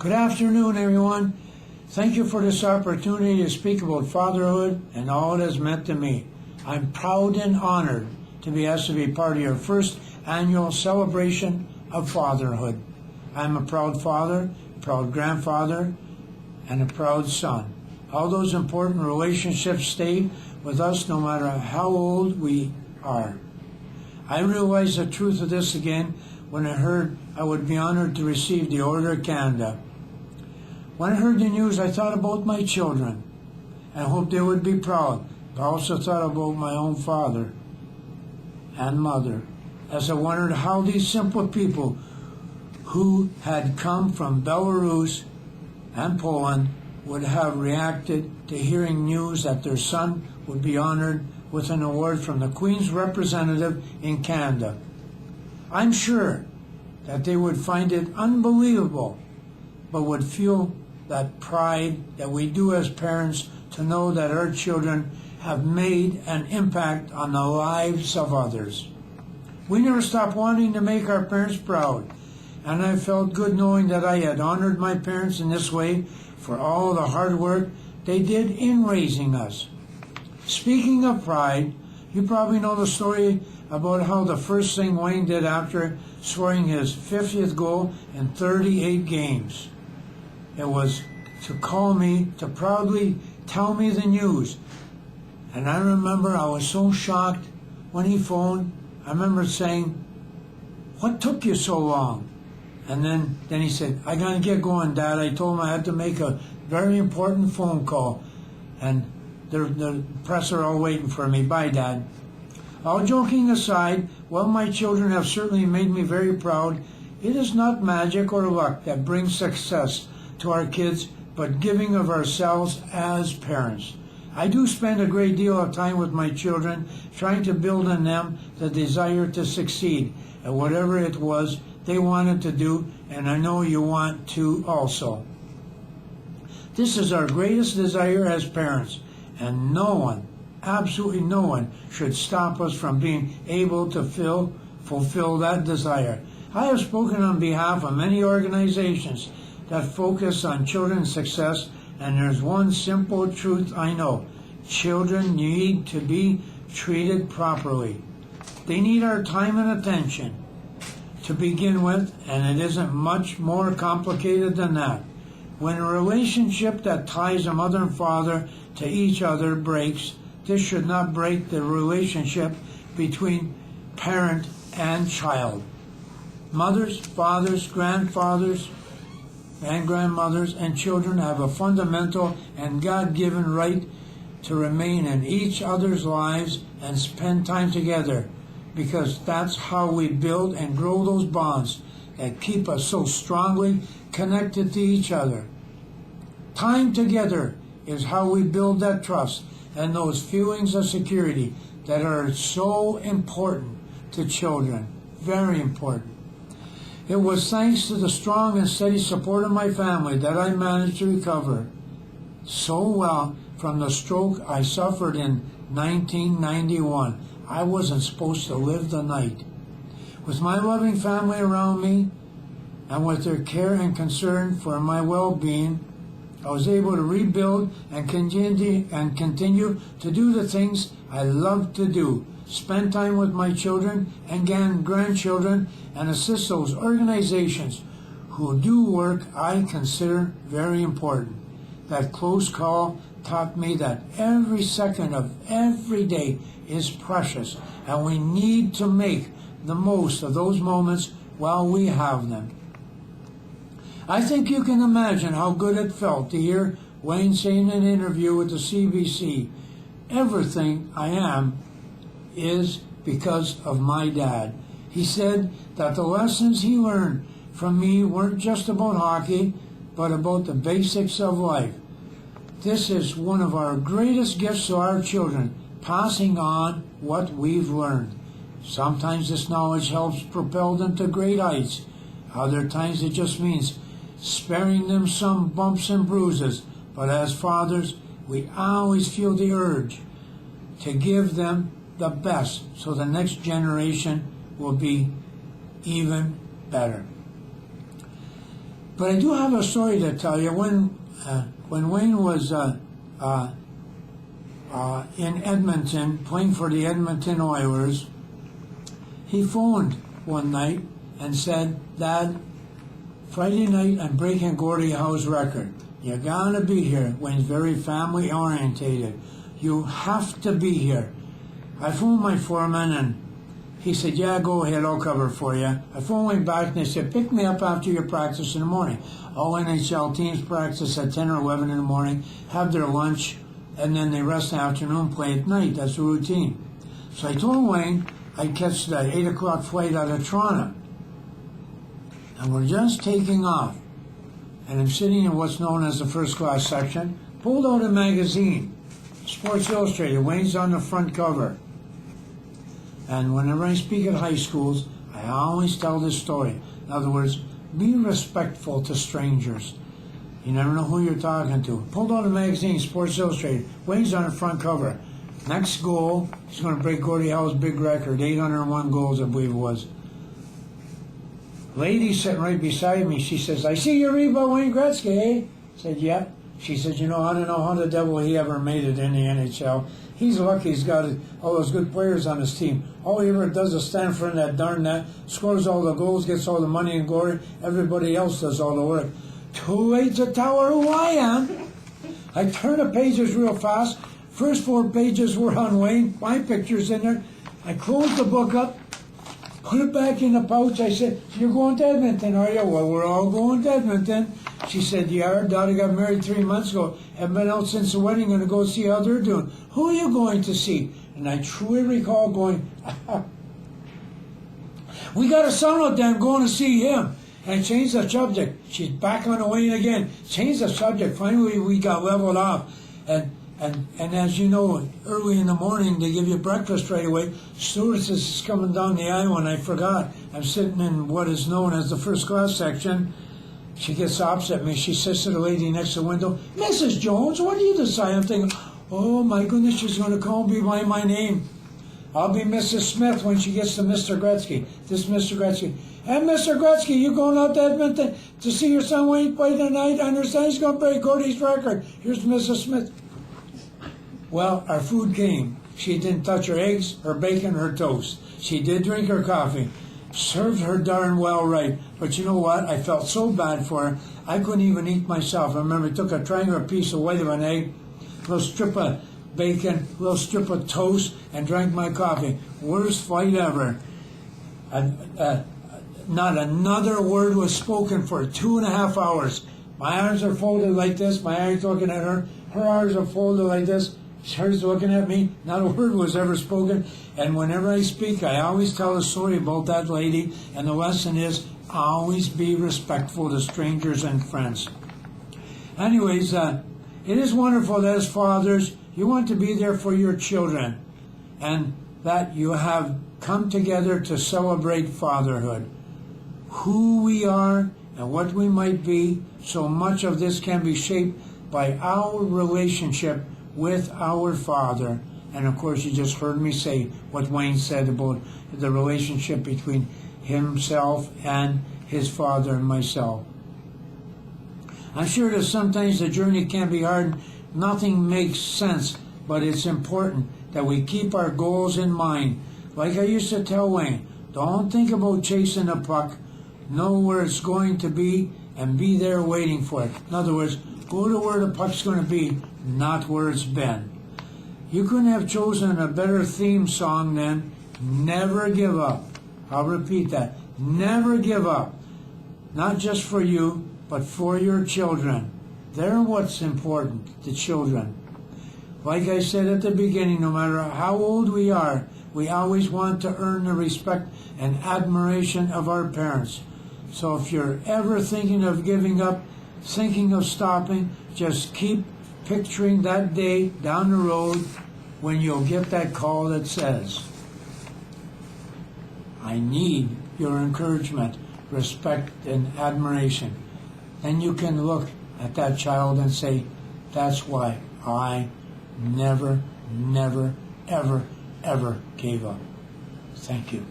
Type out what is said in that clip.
Good afternoon, everyone. Thank you for this opportunity to speak about fatherhood and all it has meant to me. I'm proud and honored to be asked to be part of your first annual celebration of fatherhood. I'm a proud father, proud grandfather, and a proud son. All those important relationships stay with us no matter how old we are. I realized the truth of this again when I heard I would be honored to receive the Order of Canada. When I heard the news, I thought about my children and hoped they would be proud. I also thought about my own father and mother as I wondered how these simple people who had come from Belarus and Poland would have reacted to hearing news that their son would be honored with an award from the Queen's representative in Canada. I'm sure that they would find it unbelievable, but would feel that pride that we do as parents to know that our children have made an impact on the lives of others. We never stop wanting to make our parents proud, and I felt good knowing that I had honored my parents in this way for all the hard work they did in raising us. Speaking of pride, you probably know the story about how the first thing Wayne did after scoring his 50th goal in 38 games. It was to call me to proudly tell me the news. And I remember I was so shocked when he phoned. I remember saying, "What took you so long?" And then he said, "I gotta get going, Dad. I told him I had to make a very important phone call. And the press are all waiting for me. Bye, Dad." All joking aside, while my children have certainly made me very proud, it is not magic or luck that brings success to our kids, but giving of ourselves as parents. I do spend a great deal of time with my children, trying to build in them the desire to succeed at whatever it was they wanted to do, and I know you want to also. This is our greatest desire as parents, and no one, absolutely no one, should stop us from being able to fulfill that desire. I have spoken on behalf of many organizations that focus on children's success, and there's one simple truth I know. Children need to be treated properly. They need our time and attention to begin with, and it isn't much more complicated than that. When a relationship that ties a mother and father to each other breaks, this should not break the relationship between parent and child. Mothers, fathers, grandfathers, and grandmothers and children have a fundamental and God-given right to remain in each other's lives and spend time together, because that's how we build and grow those bonds that keep us so strongly connected to each other. Time together is how we build that trust and those feelings of security that are so important to children, very important. It was thanks to the strong and steady support of my family that I managed to recover so well from the stroke I suffered in 1991. I wasn't supposed to live the night. With my loving family around me and with their care and concern for my well-being, I was able to rebuild and continue to do the things I love to do. Spend time with my children and grandchildren, and assist those organizations who do work I consider very important. That close call taught me that every second of every day is precious, and we need to make the most of those moments while we have them. I think you can imagine how good it felt to hear Wayne say in an interview with the CBC, "Everything I am is because of my dad." He said that the lessons he learned from me weren't just about hockey, but about the basics of life. This is one of our greatest gifts to our children, passing on what we've learned. Sometimes this knowledge helps propel them to great heights. Other times it just means sparing them some bumps and bruises. But as fathers, we always feel the urge to give them the best so the next generation will be even better. But I do have a story to tell you. When Wayne was in Edmonton, playing for the Edmonton Oilers, he phoned one night and said, "Dad, Friday night I'm breaking Gordie Howe's record. You're gonna be here." Wayne's very family orientated. "You have to be here." I phoned my foreman and he said, "Yeah, go ahead, I'll cover for you." I phoned Wayne back and they said, "Pick me up after your practice in the morning." All NHL teams practice at 10 or 11 in the morning, have their lunch, and then they rest in the afternoon, play at night. That's the routine. So I told Wayne I'd catch the 8 o'clock flight out of Toronto. And we're just taking off. And I'm sitting in what's known as the first class section, pulled out a magazine, Sports Illustrated. Wayne's on the front cover. And whenever I speak at high schools, I always tell this story. In other words, be respectful to strangers. You never know who you're talking to. Pulled out a magazine, Sports Illustrated. Wayne's on the front cover. Next goal, he's going to break Gordie Howe's big record, 801 goals, I believe it was. Lady sitting right beside me, she says, "I see you read about Wayne Gretzky, eh?" I said, "Yeah." She said, "You know, I don't know how the devil he ever made it in the NHL. He's lucky he's got all those good players on his team. All he ever does is stand for that darn net, scores all the goals, gets all the money and glory. Everybody else does all the work." Too late to tell her who I am. I turned the pages real fast. First 4 pages were on Wayne. My picture's in there. I closed the book up, put it back in the pouch. I said, "You're going to Edmonton, are you?" "Well, we're all going to Edmonton." She said, "Yeah, our daughter got married 3 months ago. Haven't been out since the wedding. Going to go see how they're doing." "Who are you going to see?" And I truly recall going, "We got a son out there. I'm going to see him." And I changed the subject. She's back on the Wayne again. Changed the subject. Finally, we got leveled off. And as you know, early in the morning, they give you breakfast right away. Stewardess is coming down the aisle, and I forgot. I'm sitting in what is known as the first class section. She gets opposite me. She says to the lady next to the window, "Mrs. Jones, what do you decide?" I'm thinking, oh my goodness, she's going to call me by my name. I'll be Mrs. Smith when she gets to Mr. Gretzky. This Mr. Gretzky. "And Mr. Gretzky, you going out to Edmonton to see your son Wayne play tonight? I understand he's going to break Gordie's record. Here's Mrs. Smith." Well, our food came. She didn't touch her eggs, her bacon, her toast. She did drink her coffee. Served her darn well right. But you know what? I felt so bad for her, I couldn't even eat myself. I remember I took a triangular piece of white of an egg, a little strip of bacon, a little strip of toast, and drank my coffee. Worst fight ever. Not another word was spoken for 2.5 hours. My arms are folded like this. My eyes looking at her. Her arms are folded like this. Hers looking at me. Not a word was ever spoken. And whenever I speak, I always tell a story about that lady. And the lesson is, always be respectful to strangers and friends. Anyways, it is wonderful that as fathers, you want to be there for your children. And that you have come together to celebrate fatherhood. Who we are and what we might be, so much of this can be shaped by our relationship with our Father. And of course, you just heard me say what Wayne said about the relationship between himself and his father and myself. I'm sure that sometimes the journey can be hard. Nothing makes sense, but it's important that we keep our goals in mind. Like I used to tell Wayne, don't think about chasing a puck. Know where it's going to be and be there waiting for it. In other words, go to where the puck's going to be, not where it's been. You couldn't have chosen a better theme song than Never Give Up. I'll repeat that. Never give up. Not just for you, but for your children. They're what's important, the children. Like I said at the beginning, no matter how old we are, we always want to earn the respect and admiration of our parents. So if you're ever thinking of giving up, thinking of stopping, just keep picturing that day down the road when you'll get that call that says, "I need your encouragement, respect, and admiration." Then you can look at that child and say, "That's why I never, ever, ever gave up." Thank you.